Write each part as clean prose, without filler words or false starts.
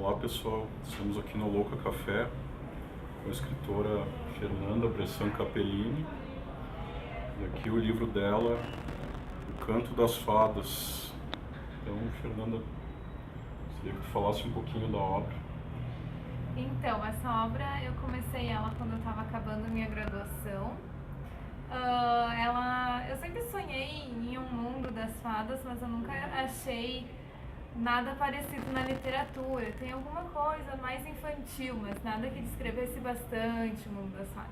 Olá pessoal, estamos aqui no Louca Café com a escritora Fernanda Bressan Capellini e aqui o livro dela, O Canto das Fadas. Então, Fernanda, gostaria que tu falasse um pouquinho da obra. Então, essa obra eu comecei ela quando eu estava acabando minha graduação. Eu sempre sonhei em um mundo das fadas, mas eu nunca achei nada parecido na literatura. Tem alguma coisa mais infantil, mas nada que descrevesse bastante o mundo das fadas.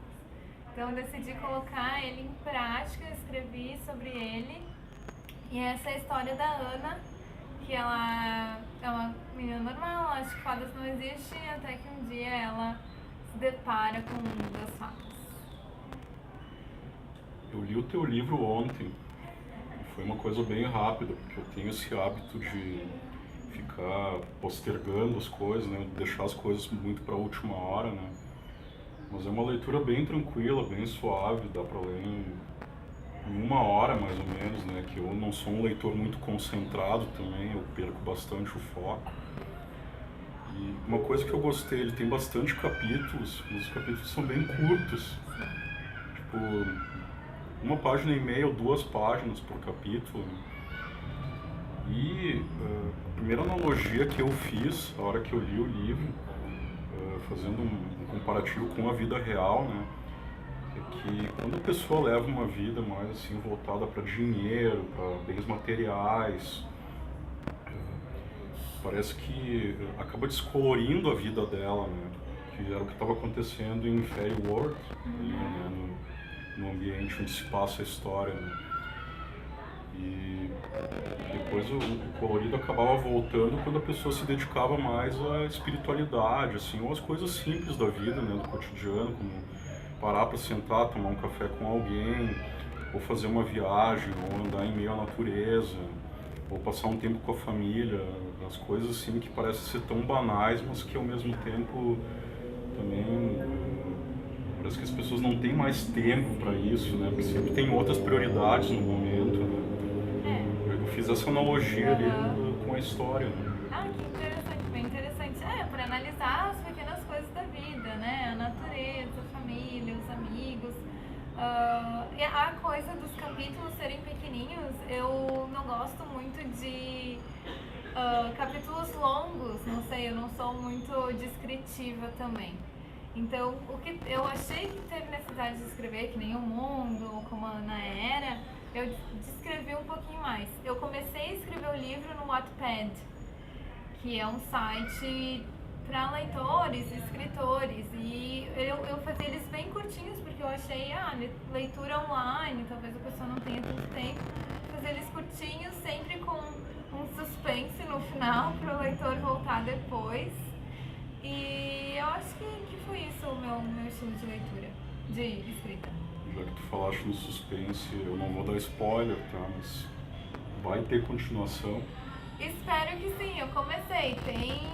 Então eu decidi colocar ele em prática, escrevi sobre ele. E essa é a história da Ana, que ela é uma menina normal, ela acha que fadas não existem, até que um dia ela se depara com o mundo das fadas. Eu li o teu livro ontem, foi uma coisa bem rápida, porque eu tenho esse hábito de ficar postergando as coisas, né, deixar as coisas muito para a última hora, né. Mas é uma leitura bem tranquila, bem suave, dá para ler em uma hora mais ou menos, né, que eu não sou um leitor muito concentrado também, eu perco bastante o foco. E uma coisa que eu gostei, ele tem bastante capítulos, mas os capítulos são bem curtos, tipo 1,5 página ou 2 páginas por capítulo. E a primeira analogia que eu fiz, a hora que eu li o livro, fazendo um comparativo com a vida real, né, é que quando a pessoa leva uma vida mais assim voltada para dinheiro, para bens materiais, parece que acaba descolorindo a vida dela, né, que era o que estava acontecendo em Fairy World, ali, né, no ambiente onde se passa a história, né. E depois o colorido acabava voltando quando a pessoa se dedicava mais à espiritualidade, assim, ou às coisas simples da vida, né, do cotidiano, como parar para sentar, tomar um café com alguém, ou fazer uma viagem, ou andar em meio à natureza, ou passar um tempo com a família, as coisas assim que parecem ser tão banais, mas que ao mesmo tempo também parece que as pessoas não têm mais tempo para isso, né, porque sempre tem outras prioridades no momento, né. Eu fiz essa analogia ali com a história, né? Que interessante, bem interessante. Para analisar as pequenas coisas da vida, né? A natureza, a família, os amigos. E a coisa dos capítulos serem pequenininhos, eu não gosto muito de capítulos longos, não sei, eu não sou muito descritiva também. Então, o que eu achei que teve necessidade de escrever, que nem o mundo, ou como a Ana era, eu descrevi um pouquinho mais. Eu comecei a escrever o livro no Wattpad, que é um site para leitores e escritores, e eu fazia eles bem curtinhos, porque eu achei, leitura online, talvez a pessoa não tenha tanto tempo, fazer eles curtinhos, sempre com um suspense no final, para o leitor voltar depois. E eu acho que foi isso o meu estilo de leitura, de escrita. Já que tu falaste no suspense, eu não vou dar spoiler, tá? Mas vai ter continuação. Espero que sim, eu comecei. Tem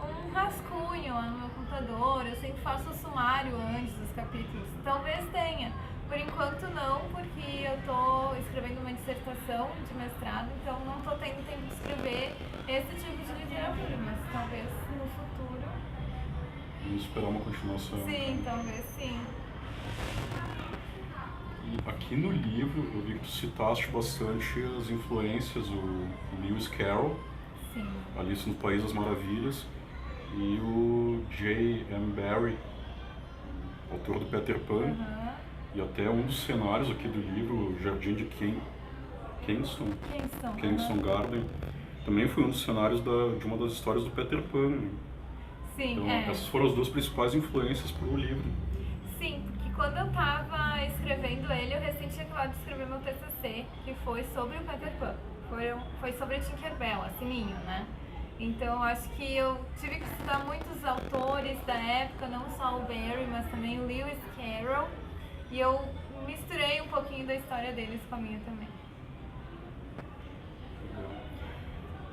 um rascunho lá no meu computador, eu sempre faço o sumário antes dos capítulos. Talvez tenha. Por enquanto não, porque eu tô escrevendo uma dissertação de mestrado, então não tô tendo tempo de escrever esse tipo de literatura, mas talvez no futuro. Vamos esperar uma continuação. Sim, talvez sim. E aqui no livro eu vi que tu citaste bastante as influências, o Lewis Carroll, Sim. Alice no País das Maravilhas, e o J.M. Barrie, autor do Peter Pan, e até um dos cenários aqui do livro, o Jardim de Kingston Garden, também foi um dos cenários de uma das histórias do Peter Pan. Sim, então, essas foram as duas principais influências para o livro. Sim, porque quando eu estava escrevendo ele, eu recém tinha acabado de escrever meu TCC, que foi sobre o Peter Pan. Foi sobre a Tinkerbell, a Sininho, né? Então, acho que eu tive que estudar muitos autores da época, não só o Barrie, mas também o Lewis Carroll. E eu misturei um pouquinho da história deles com a minha também.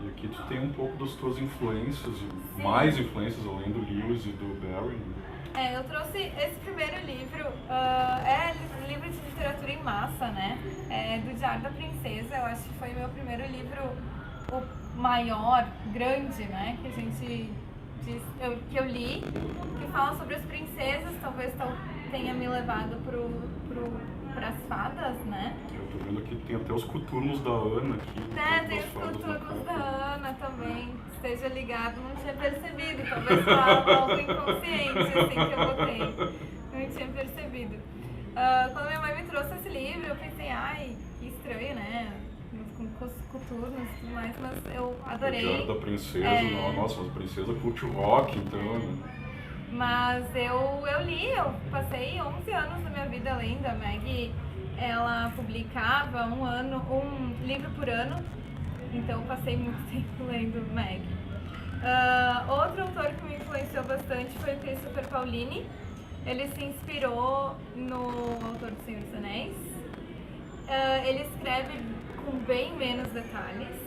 E aqui tu tem um pouco das tuas influências, Sim. Mais influências além do Lewis e do Barrie. Eu trouxe esse primeiro livro, livro de literatura em massa, né? Do Diário da Princesa, eu acho que foi o meu primeiro livro, o maior, grande, né? Que a gente que eu li, que fala sobre as princesas, talvez tenha me levado pras fadas, né? Eu tô vendo que tem até os coturnos da Ana aqui. Tem os coturnos da Ana também. Esteja ligado, não tinha percebido. Talvez foi algo inconsciente assim, que eu botei. Não tinha percebido. Quando minha mãe me trouxe esse livro, eu pensei, ai, que estranho, né? Com coturnos e tudo mais, mas eu adorei. O Diário da Princesa, nossa, a princesa curte rock, então... Mas eu li, eu passei 11 anos da minha vida lendo. A Meg, ela publicava um livro por ano, então eu passei muito tempo lendo Meg. Outro autor que me influenciou bastante foi o Christopher Paolini. Ele se inspirou no autor do Senhor dos Anéis. Ele escreve com bem menos detalhes.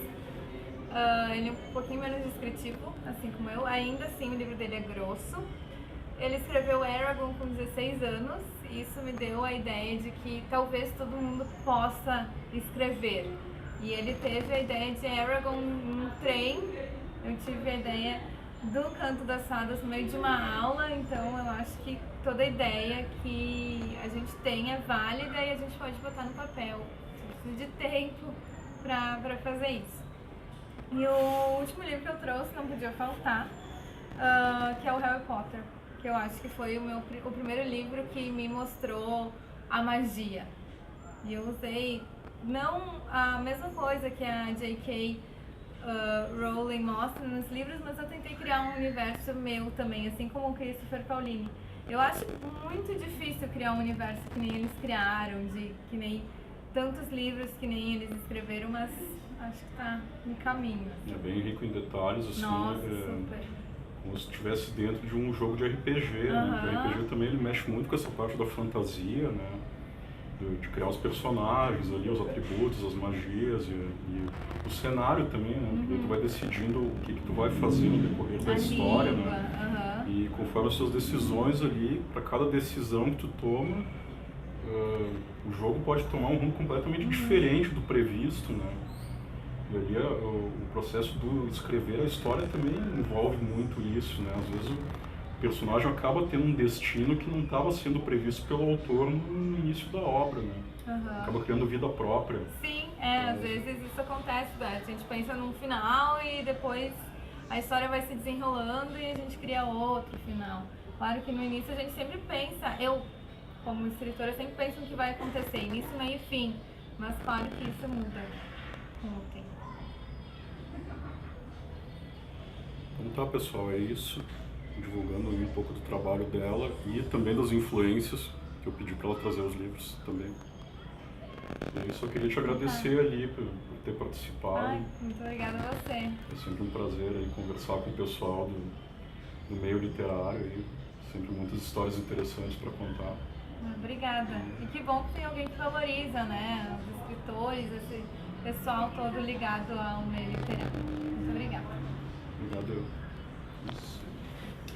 Ele é um pouquinho menos descritivo, assim como eu. Ainda assim, o livro dele é grosso. Ele escreveu Eragon com 16 anos, e isso me deu a ideia de que talvez todo mundo possa escrever. E ele teve a ideia de Eragon no trem, eu tive a ideia do Canto das Fadas no meio de uma aula, então eu acho que toda ideia que a gente tem é válida e a gente pode botar no papel. Você precisa de tempo para fazer isso. E o último livro que eu trouxe, não podia faltar, que é o Harry Potter. Que eu acho que foi o primeiro livro que me mostrou a magia. E eu usei não a mesma coisa que a J.K. Rowling mostra nos livros, mas eu tentei criar um universo meu também, assim como o Christopher Paolini. Eu acho muito difícil criar um universo que nem eles criaram, que nem tantos livros que nem eles escreveram, mas acho que tá no caminho. É bem rico em detalhes, assim. Nossa, super. Como se estivesse dentro de um jogo de RPG, né? O RPG também ele mexe muito com essa parte da fantasia, né? De criar os personagens ali, os atributos, as magias e o cenário também, né? Porque tu vai decidindo o que tu vai fazer no decorrer da história, né? E conforme as suas decisões ali, para cada decisão que tu toma, o jogo pode tomar um rumo completamente diferente do previsto, né? E ali o processo do escrever a história também envolve muito isso, né? Às vezes o personagem acaba tendo um destino que não estava sendo previsto pelo autor no início da obra, né? Acaba criando vida própria. Sim, às vezes isso acontece, né? A gente pensa num final e depois a história vai se desenrolando e a gente cria outro final. Claro que no início a gente sempre pensa, eu como escritora sempre penso no que vai acontecer, início, meio e fim, mas claro que isso muda com o tempo. Então tá, pessoal, é isso. Divulgando um pouco do trabalho dela e também das influências, que eu pedi para ela trazer os livros também. E isso eu queria te agradecer ali por ter participado. Ai, muito obrigada a você. É sempre um prazer aí conversar com o pessoal do meio literário aí. Sempre muitas histórias interessantes para contar. Obrigada. E que bom que tem alguém que valoriza, né? Os escritores, esse pessoal todo ligado ao meio literário. Muito obrigada. Obrigado. Isso.